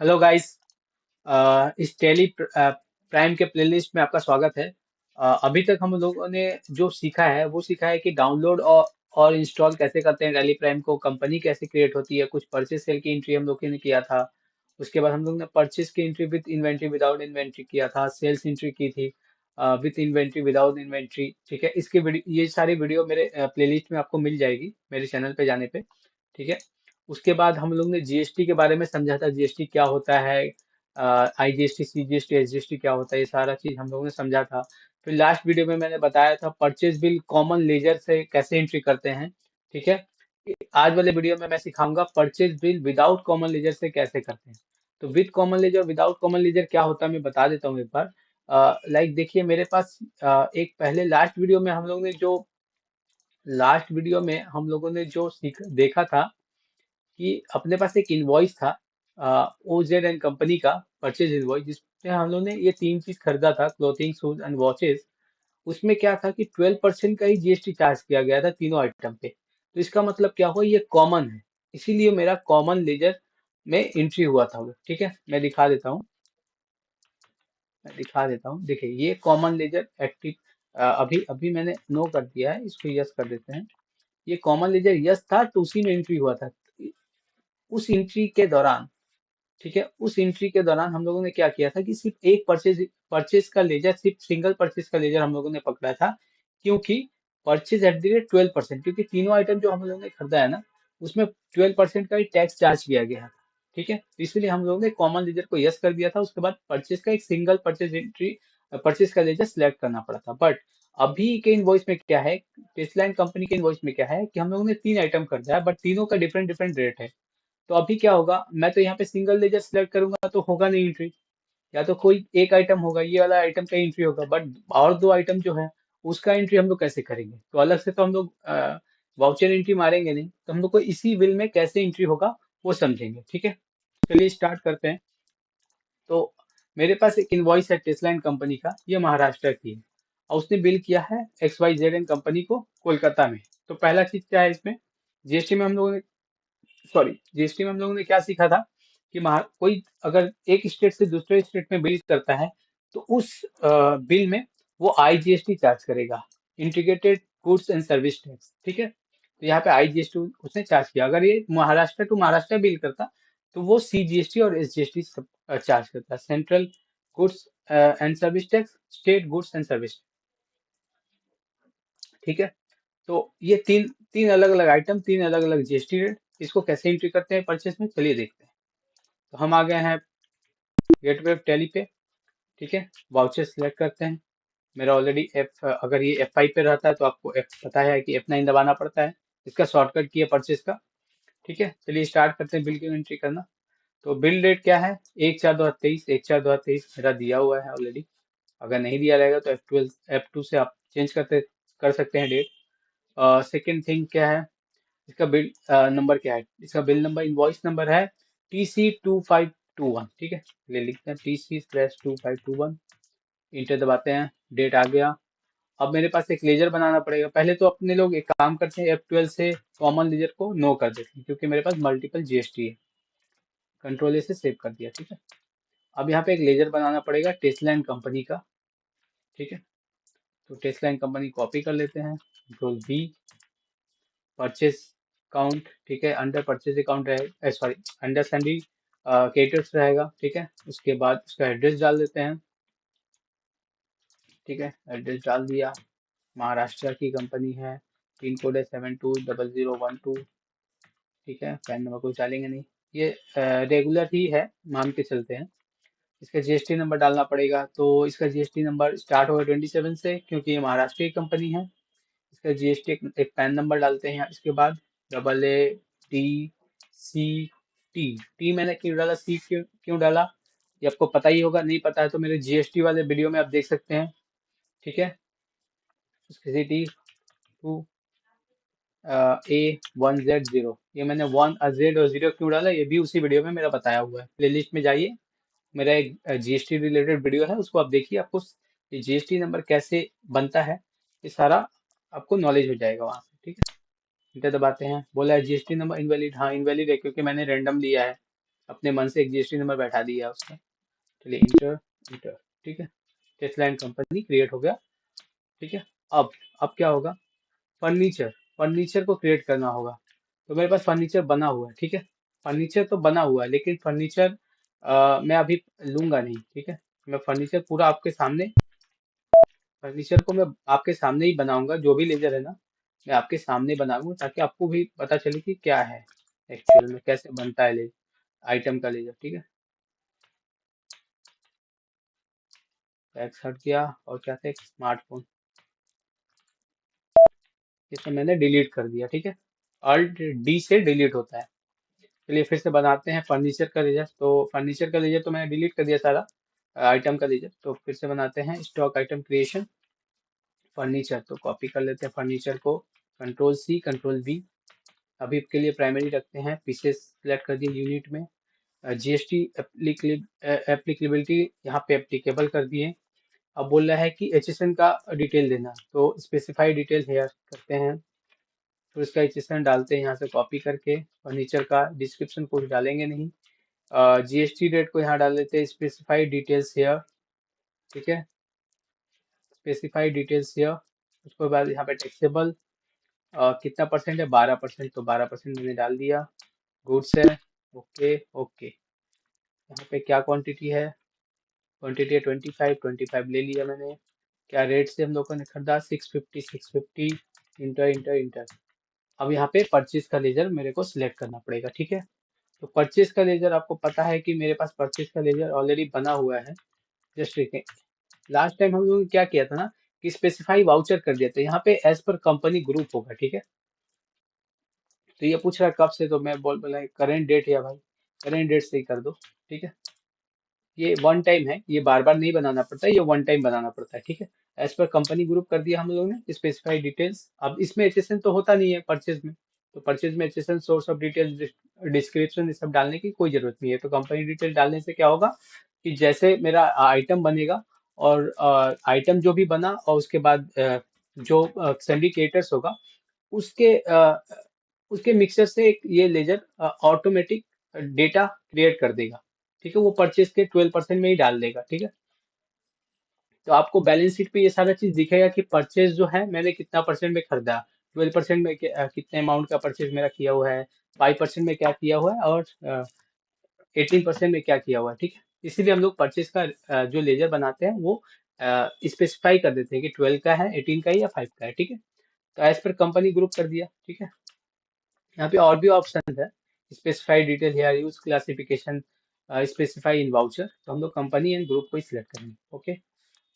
Hello guys. इस Tally Prime के playlist में आपका स्वागत है। अभी तक हम लोगों ने जो सीखा है वो सीखा है कि डाउनलोड और इंस्टॉल कैसे करते हैं टेली प्राइम को, कंपनी कैसे क्रिएट होती है, कुछ परचेज सेल की एंट्री हम लोगों ने किया था। उसके बाद हम लोग ने परचेज की entry with inventory without inventory किया था, सेल्स एंट्री की थी विद इन्वेंट्री विदाउट इन्वेंट्री। ठीक है, इसके वीडियो, ये सारी वीडियो मेरे प्लेलिस्ट में आपको मिल जाएगी मेरे चैनल पे जाने पे। ठीक है। उसके बाद हम लोग ने जीएसटी के बारे में समझा था, जीएसटी क्या होता है, आईजीएसटी, सीजीएसटी, एसजीएसटी क्या होता है, ये सारा चीज हम लोगों ने समझा था। फिर लास्ट वीडियो में मैंने बताया था परचेज बिल कॉमन लेजर से कैसे एंट्री करते हैं। ठीक है। आज वाले वीडियो में मैं सिखाऊंगा purchase bill without common ledger से कैसे करते हैं। तो with common ledger, without common ledger क्या होता है मैं बता देता हूँ एक बार। लाइक देखिए मेरे पास एक पहले लास्ट वीडियो में हम लोगों ने जो सीख देखा था कि अपने पास एक इनवॉइस था ओजेड एंड कंपनी का, परचेज इनवॉइस, जिसमें हम लोगों ने ये तीन चीज खरीदा था, क्लोथिंग, शूज एंड वॉचेस। उसमें क्या था कि 12% का ही जीएसटी चार्ज किया गया था तीनों आइटम पे। तो इसका मतलब क्या हुआ, ये कॉमन है, इसीलिए मेरा कॉमन लेजर में एंट्री हुआ था वो। ठीक है, मैं दिखा देता हूँ देखिए, ये कॉमन लेजर एक्टिव अभी अभी मैंने नो कर दिया है, इसको यस कर देते हैं। ये कॉमन लेजर यस था तो उसी में एंट्री हुआ था। उस एंट्री के दौरान, ठीक है, उस एंट्री के दौरान हम लोगों ने क्या किया था कि सिर्फ एक परचेज परचेज का लेजर, सिर्फ सिंगल परचेज का लेजर हम लोगों ने पकड़ा था। क्योंकि परचेज एट द रेट 12%, क्योंकि तीनों आइटम जो हम लोगों ने खरीदा है ना, उसमें 12% का ही टैक्स चार्ज किया गया है। ठीक है, तो इसलिए हम लोगों ने कॉमन लेजर को यस कर दिया था। उसके बाद परचेज का एक सिंगल परचेज का लेजर सिलेक्ट करना पड़ा था। बट अभी के इनवॉइस में क्या है, टेस्ला एंड कंपनी के इनवॉइस में क्या है कि हम लोगों ने तीन आइटम खरीदा है, बट तीनों का डिफरेंट डिफरेंट रेट है। तो अभी क्या होगा, मैं तो यहाँ पे सिंगल लेजर सिलेक्ट करूंगा तो होगा नहीं एंट्री, या तो कोई एक आइटम होगा, ये वाला आइटम का एंट्री होगा, बट और दो आइटम जो है उसका एंट्री हम लोग कैसे करेंगे। तो अलग से तो हम लोग वाउचर एंट्री मारेंगे नहीं, तो हम लोग को इसी बिल में कैसे एंट्री होगा वो समझेंगे। ठीक है, चलिए स्टार्ट करते हैं। तो मेरे पास एक इनवॉइस है टेस्ला एंड कंपनी का, ये महाराष्ट्र की है, और उसने बिल किया है X Y Z and company को कोलकाता में। तो पहला चीज क्या है इसमें, जीएसटी में हम लोगों ने, सॉरी, जीएसटी में हम लोगों ने क्या सीखा था कि कोई अगर एक स्टेट से दूसरे स्टेट में बिल करता है तो उस बिल में वो आईजीएसटी चार्ज करेगा, integrated goods and service tax. ठीक है, तो यहाँ पे आईजीएसटी उसने चार्ज किया। अगर ये महाराष्ट्र टू महाराष्ट्र बिल करता तो वो सीजीएसटी और एसजीएसटी चार्ज करता, central goods and service tax, state goods and service. ठीक है, तो ये तीन तीन अलग अलग आइटम, तीन अलग अलग जीएसटी रेट, इसको कैसे एंट्री करते हैं परचेस में, चलिए देखते हैं। तो हम आ गए हैं गेटवे ऑफ टैली पे। ठीक है, वाउचर सिलेक्ट करते हैं। मेरा ऑलरेडी एफ, अगर ये F5 पे रहता है तो आपको एफ पता है कि F9 दबाना पड़ता है, इसका शॉर्टकट की है परचेस का। ठीक है, चलिए स्टार्ट करते हैं बिल की एंट्री करना। तो बिल डेट क्या है, 1/4/2023, 1/4/2023 मेरा दिया हुआ है ऑलरेडी। अगर नहीं दिया रहेगा तो F2 से आप चेंज कर सकते हैं डेट। सेकेंड थिंग क्या है, इसका बिल नंबर क्या है, इसका बिल नंबर, इनवॉइस नंबर है TC2521। ठीक है, ले लिखते हैं TC/2521, इंटर दबाते हैं, डेट आ गया। अब मेरे पास एक लेजर बनाना पड़ेगा। पहले तो अपने लोग एक काम करते हैं, F12 से कॉमन लेजर को नो कर देते हैं, क्योंकि मेरे पास मल्टीपल जीएसटी है। कंट्रोल ए से सेव कर दिया। ठीक है, अब यहाँ पे एक लेजर बनाना पड़ेगा टेस्ला एंड कंपनी का। ठीक है, तो टेस्ला एंड कंपनी कॉपी कर लेते हैं, कंट्रोल V, परचेस काउंट। ठीक है, अंडर परचेस अकाउंट रहेगा, सॉरी, अंडर सैंडी केटर्स रहेगा। ठीक है, उसके बाद उसका एड्रेस डाल देते हैं। ठीक है, एड्रेस डाल दिया, महाराष्ट्र की कंपनी है, पिन कोड है 720012। ठीक है, पैन नंबर कुछ डालेंगे नहीं, ये रेगुलर ही है, मान के चलते हैं। इसका जीएसटी नंबर डालना पड़ेगा, तो इसका जीएसटी नंबर स्टार्ट होगा 27 से, क्योंकि ये महाराष्ट्र की कंपनी है। इसका जीएसटी एक पैन नंबर डालते हैं। इसके बाद AATCT, टी मैंने क्यों डाला, सी क्यों क्यों डाला, ये आपको पता ही होगा, नहीं पता है तो मेरे जीएसटी वाले वीडियो में आप देख सकते हैं। ठीक है, CT2A1Z0, ये मैंने 1 Z और 0 क्यों डाला, ये भी उसी वीडियो में मेरा बताया हुआ है। प्लेलिस्ट में जाइए, मेरा एक जीएसटी रिलेटेड वीडियो है, उसको आप देखिए, आपको ये जीएसटी नंबर कैसे बनता है ये सारा आपको नॉलेज हो जाएगा वहां से। ठीक है, इंटर दबाते हैं, बोला है जीएसटी नंबर इनवैलिड, हाँ इनवैलिड है क्योंकि मैंने रैंडम लिया है। अपने मन से एक जीएसटी नंबर बैठा दिया उसका। चलिए इंटर, इंटर, ठीक है, टेस्ला एंड कंपनी क्रिएट हो गया। ठीक है, अब अब क्या होगा, फर्नीचर, फर्नीचर को क्रिएट करना होगा। तो मेरे पास फर्नीचर बना हुआ है, ठीक है, फर्नीचर तो बना हुआ है, लेकिन फर्नीचर मैं अभी लूंगा नहीं, ठीक है। मैं फर्नीचर पूरा आपके सामने, फर्नीचर को मैं आपके सामने ही बनाऊंगा, जो भी लेजर है ना, मैं आपके सामने बनाऊंगा, ताकि आपको भी पता चले कि क्या है एक्चुअल में, कैसे बनता है लेजर, आइटम का लेजर, ठीक है। टैक्स हट गया, और क्या था, एक स्मार्टफोन, इसे मैंने डिलीट कर दिया, ठीक है, अल्ट डी से डिलीट होता है। चलिए फिर से बनाते हैं फर्नीचर का लेजर। तो फर्नीचर का लेजर तो मैंने डिलीट कर दिया सारा, आइटम का लेजर। तो फिर से बनाते हैं स्टॉक आइटम क्रिएशन, फर्नीचर, तो कॉपी कर लेते हैं फर्नीचर को, कंट्रोल सी कंट्रोल वी। अभी के लिए प्राइमरी रखते हैं, पीसेस सेलेक्ट कर दिए यूनिट में, जीएसटी एप्लीकेबिलिटी यहाँ पे एप्लीकेबल कर दिए। अब बोल रहा है कि एचएसएन का डिटेल देना, तो स्पेसिफाई डिटेल हेयर करते हैं, फिर उसका एचएसएन डालते हैं यहाँ से कॉपी करके। फर्नीचर का डिस्क्रिप्शन कुछ डालेंगे नहीं, जीएसटी रेट को यहाँ डाल देते हैं, स्पेसिफाई डिटेल्स हेयर, ठीक है, स्पेसिफाई डिटेल्स हेयर। उसके बाद यहाँ पे टैक्सेबल कितना परसेंट है, 12%, तो 12% मैंने डाल दिया। गुड्स है, ओके ओके। यहाँ पे क्या क्वांटिटी है, क्वांटिटी है 25, 25 ले लिया मैंने। क्या रेट से हम लोगों ने खरीदा, 650, 650, इंटर इंटर इंटर। अब यहाँ पे परचेज का लेजर मेरे को सिलेक्ट करना पड़ेगा, ठीक है। तो परचेज का लेजर, आपको पता है कि मेरे पास परचेज का लेजर ऑलरेडी बना हुआ है। जस्ट देखिए, लास्ट टाइम हम लोगों ने क्या किया था ना, कि स्पेसिफाई वाउचर कर दिया था, यहाँ पे एज पर कंपनी ग्रुप होगा, ठीक है। तो ये पूछ रहा है कब से, तो मैं बोला करेंट डेट, या भाई करेंट डेट से ही कर दो, ठीक है। ये वन टाइम है, ये बार बार नहीं बनाना पड़ता है, ये वन टाइम बनाना पड़ता है, ठीक है। एज पर कंपनी ग्रुप कर दिया हम लोगों ने, स्पेसिफाई डिटेल्स। अब इसमें एचएसएन तो होता नहीं है परचेज में, तो परचेज में HSN, source of details, description, ये सब डालने की कोई जरूरत नहीं है। तो कंपनी डिटेल डालने से क्या होगा, कि जैसे मेरा आइटम बनेगा, और आइटम जो भी बना, और उसके बाद जो सिंडिकेटर्स होगा, उसके उसके मिक्सर से एक ये लेजर ऑटोमेटिक डेटा क्रिएट कर देगा, ठीक है। वो परचेज के 12% में ही डाल देगा, ठीक है। तो आपको बैलेंस शीट पे ये सारा चीज दिखेगा कि परचेज जो है मैंने कितना परसेंट में खरीदा, 12% में कितने अमाउंट का परचेज मेरा किया हुआ है, 5% में क्या किया हुआ है, और 18% में क्या किया हुआ है, ठीक है। इसीलिए हम लोग परचेज का जो लेजर बनाते हैं, वो स्पेसिफाई कर देते हैं कि 12 का है, 18 का है, या 5 का है, ठीक है। तो एज पर कंपनी ग्रुप कर दिया, ठीक है। यहाँ पे और भी ऑप्शन है, specify detail here, use classification, specify in voucher. तो हम लोग कंपनी एंड ग्रुप को ही सिलेक्ट करेंगे, ओके।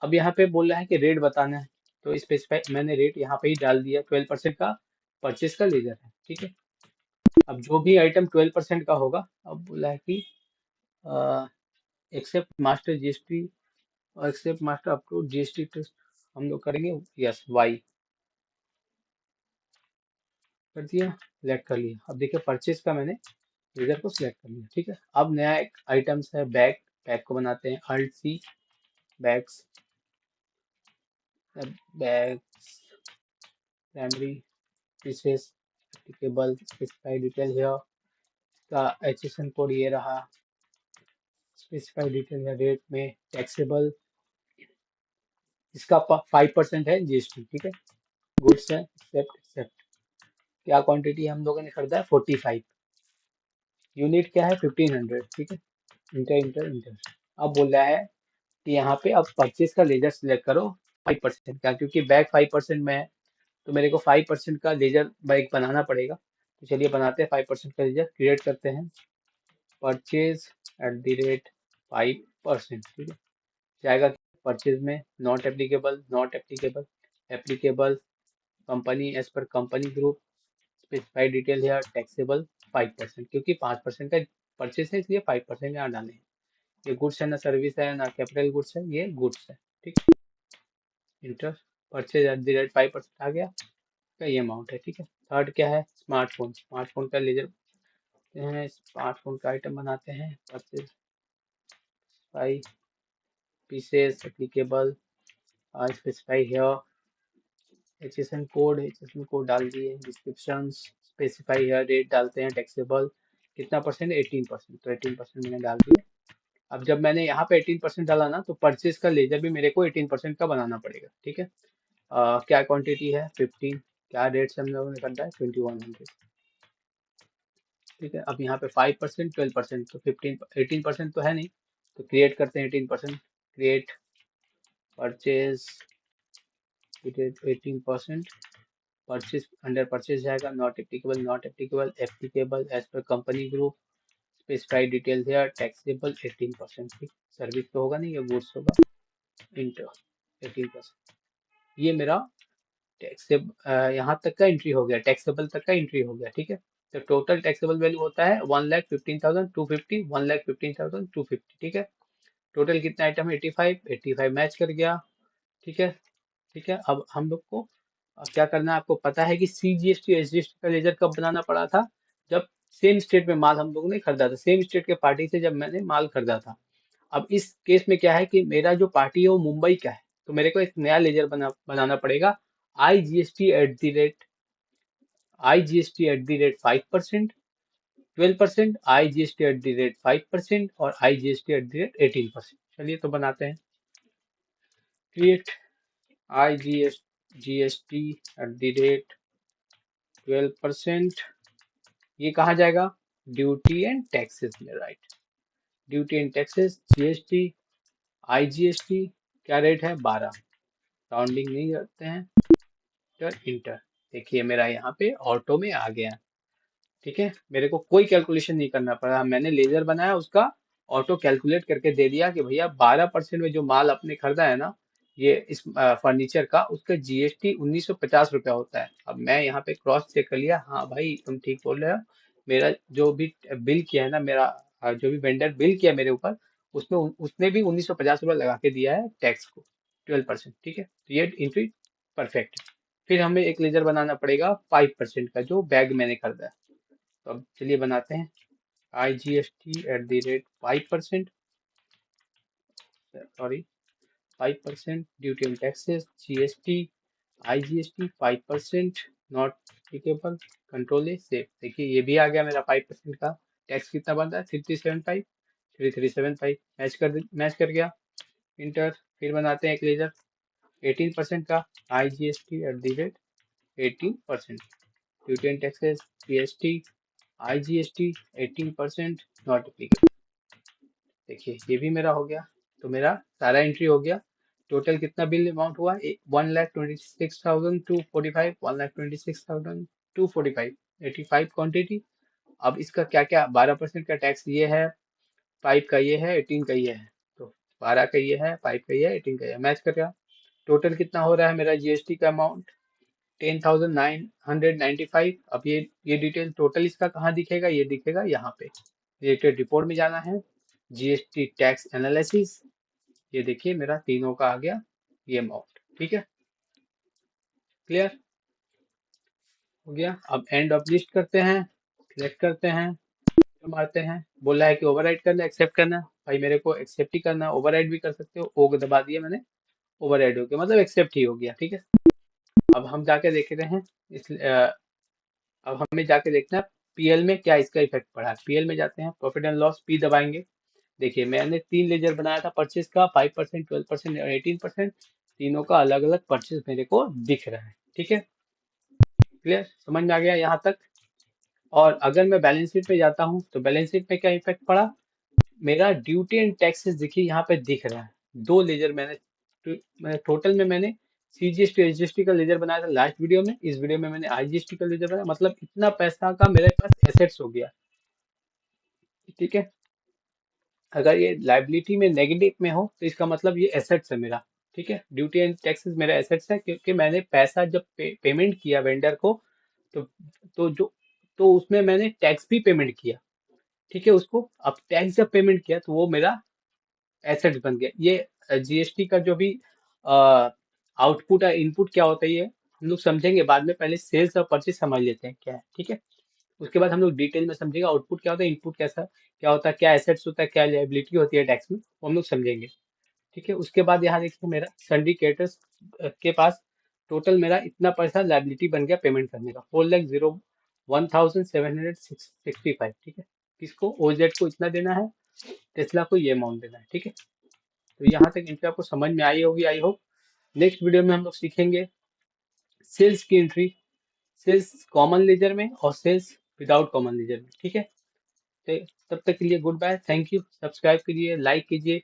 अब यहाँ पे बोल रहा है कि रेट बताना है, तो स्पेसिफाई, मैंने रेट यहाँ पे ही डाल दिया, 12% का परचेज का लेजर है, ठीक है। अब जो भी आइटम 12% का होगा, अब बोला है कि एक्सेप्ट मास्टर जीएसटी, और accept master approve GST test, हम लोग करेंगे यस, वाई कर दिया, सिलेक्ट कर लिया। अब देखिए परचेज का मैंने लेजर को सिलेक्ट कर लिया, ठीक है। अब नया एक आइटम्स है, बैग, बैग को बनाते हैं alt C, bags, bags, primary pieces, applicable, specify detail here, का एचएसएन कोड ये रहा, स्पेसिफाई डिटेल या रेट में टैक्सेबल, इसका 5% है जीएसटी, ठीक है। गुड्स है, एक्सेप्ट एक्सेप्ट। क्या क्वांटिटी हम लोगों ने खरीदा है, 45, यूनिट क्या है, 1500, ठीक है। Inter inter inter. अब बोल रहा है कि यहाँ पे अब परचेज का लेजर सिलेक्ट करो 5% का, क्योंकि बैग 5% में है, तो मेरे को 5% का लेजर बैग बनाना पड़ेगा। तो चलिए बनाते हैं, 5% का लेजर क्रिएट करते हैं, परचेज @5%, ठीक है। जाएगा परचेज में, not applicable, not applicable, applicable, company as per company group, specified detail है, टैक्सेबल 5%, क्योंकि 5% का परचेज है, इसलिए 5% यहाँ डाले हैं। ये गुड्स है ना, सर्विस है ना, कैपिटल गुड्स है, ये गुड्स है, ठीक है। इंटर, परचेज @5% आ गया, का ये अमाउंट है, ठीक है। थर्ड क्या है, स्मार्टफोन, स्मार्टफोन का लेजर हैं, स्मार्टफोन का आइटम बनाते हैं, purchase 5 pieces, applicable, specify here, HSN code डाल दिए, डिस्क्रिप्शन, स्पेसिफाई हेयर, रेट डालते हैं, टैक्सेबल, कितना परसेंट? 18%। तो 18% मैंने डाल दिया। अब जब मैंने यहाँ पे 18% डाला ना, तो परचेज का लेजर भी मेरे को 18% का बनाना पड़ेगा। ठीक है। क्या क्वांटिटी है? 15। क्या रेट से हम लोगों ने करना है? 2100। ठीक है। अब यहाँ पे 5%, 12%, तो 18% तो है नहीं, तो क्रिएट करते हैं 18%। Create purchase 18%। Purchase under purchase जाएगा, not applicable, not applicable, applicable as per company group, specified details है, टैक्सेबल 18%। ठीक। सर्विस तो होगा नहीं, ये गुड्स होगा। इंटर 18%। ये मेरा टैक्सेब यहाँ तक का एंट्री हो गया, टैक्सेबल तक का एंट्री हो गया। ठीक है। तो टोटल टैक्सेबल वैल्यू होता है 1,15,250, 1,15,250। ठीक है। टोटल कितना आइटम है? 85। 85 मैच कर गया। ठीक है। ठीक है। अब हम लोग को क्या करना है? आपको पता है कि CGST SGST का लेजर कब बनाना पड़ा था? जब सेम स्टेट में माल हम लोगों ने खरीदा था, सेम स्टेट के पार्टी से जब मैंने माल खरीदा था। अब इस केस में क्या है कि मेरा जो पार्टी है वो मुंबई का है, तो मेरे को एक नया लेजर बनाना पड़ेगा। I G S T at the rate 5%, 12%, IG ST@rate 5% और IG ST@18%। चलिए तो बनाते हैं। Create IG ST@rate 12%। ये कहाँ जाएगा? ड्यूटी एंड टैक्सेस में, right. Duty and taxes, GST, IG ST। क्या रेट है? 12। राउंडिंग नहीं करते हैं। Inter inter. देखिए मेरा यहाँ पे ऑटो में आ गया। ठीक है। मेरे को कोई कैलकुलेशन नहीं करना पड़ा, मैंने लेजर बनाया, उसका ऑटो कैलकुलेट करके दे दिया कि भैया 12% में जो माल आपने खरीदा है ना, ये इस फर्नीचर का, उसका GST 1950 रुपया होता है। अब मैं यहाँ पे क्रॉस चेक कर लिया, हाँ भाई तुम ठीक बोल रहे हो। मेरा जो भी बिल किया है ना, मेरा जो भी वेंडर बिल किया मेरे ऊपर, उसमें उसने भी 1950 रुपया लगा के दिया है टैक्स को, 12%। ठीक है। तो ये एंट्री परफेक्ट है। फिर हमें एक लेजर बनाना पड़ेगा 5% का, जो बैग मैंने खरीदा है। तो अब चलिए बनाते हैं। IG ST@5%, sorry, 5% duty and taxes, GST, IG ST 5%, not applicable, control A save. देखिए ये भी आ गया मेरा 5% का। टैक्स कितना बन रहा है? 3375, 3375 मैच कर गया। इंटर। फिर बनाते हैं एक लेजर 18% का, IG ST@18%, duty and taxes, GST, IG ST 18%, not applicable. देखिए ये भी मेरा हो गया। तो मेरा सारा एंट्री हो गया। टोटल कितना बिल अमाउंट हुआ? 1,26,245, 1,26,245, 85 क्वांटिटी। अब इसका क्या क्या? 12% का टैक्स ये है, 5 का ये है, 18 का ये है। तो 12 का ये है, 5 का ये है, 18 का ये है, मैच कर गया। टोटल कितना हो रहा है मेरा GST का अमाउंट? 10,995। अब ये डिटेल टोटल इसका कहाँ दिखेगा? ये दिखेगा यहाँ पे, रिलेटेड रिपोर्ट में जाना है, GST टैक्स एनालिसिस। ये देखिए मेरा तीनों का आ गया ये अमाउंट। ठीक है। क्लियर हो गया। अब एंड ऑफ लिस्ट करते हैं, सिलेक्ट करते हैं, तो मारते हैं। बोला है कि ओवरराइड करना, एक्सेप्ट करना। भाई मेरे को एक्सेप्ट ही करना, ओवरराइड भी कर सकते हो। ओ को दबा दिया मैंने, ओवरराइड हो गया, मतलब एक्सेप्ट ही हो गया। ठीक है। अब हम जाके देख रहे हैं अब हमें जाके देखना है PL में क्या इसका इफेक्ट पड़ा है। PL में जाते हैं, प्रॉफिट एंड लॉस, P दबाएंगे। देखिए मैंने 3 लेजर बनाया था परचेज का, 5%, 12% और 18%। तीनों का अलग अलग परचेज मेरे को दिख रहा है। ठीक है। क्लियर, समझ में आ गया यहाँ तक? और अगर मैं बैलेंस शीट पे जाता हूँ, तो बैलेंस शीट में क्या इफेक्ट पड़ा? मेरा ड्यूटी एंड टैक्सेस देखिए यहाँ पे दिख रहा है। 2 लेजर मैंने टोटल में मैंने CGST SGST का लेजर बनाया था लास्ट वीडियो में। इस वीडियो में मैंने IGST का लेजर बनाया, मतलब इतना पैसा का मेरे पास एसेट्स हो गया। ठीक है। अगर ये लाइबिलिटी में नेगेटिव में हो, तो इसका मतलब ये एसेट्स है मेरा। ठीक है। ड्यूटी एंड टैक्सेस मेरा एसेट्स है, क्योंकि मैंने पैसा जब पेमेंट किया वेंडर को, तो तो जो तो उसमें मैंने टैक्स भी पेमेंट किया। ठीक है। उसको अब टैक्स जब पेमेंट किया, तो वो मेरा एसेट्स बन गया। ये GST का जो भी आउटपुट है, इनपुट क्या होता है, ये हम लोग समझेंगे बाद में। पहले सेल्स और परचेज समझ लेते हैं क्या है। ठीक है। उसके बाद हम लोग डिटेल में समझेंगे आउटपुट क्या होता है, इनपुट कैसा क्या होता है, क्या एसेट्स होता है, क्या लायबिलिटी होती है टैक्स में, वो हम लोग समझेंगे। ठीक है। उसके बाद यहाँ देखिए मेरा सिंडिकेटर्स के पास टोटल मेरा इतना पैसा लायबिलिटी बन गया पेमेंट करने का, 4,01,765। ठीक है। किसको, ओजेड को इतना देना है, टेस्ला को ये अमाउंट देना है। ठीक है, तो यहाँ तक एंट्री आपको समझ में आई होगी आई होप। नेक्स्ट वीडियो में हम लोग सीखेंगे सेल्स की एंट्री, सेल्स कॉमन लेजर में और सेल्स विदाउट कॉमन लेजर में। ठीक है, तो तब तक के लिए goodbye, thank you. Subscribe कीजिए, लाइक कीजिए,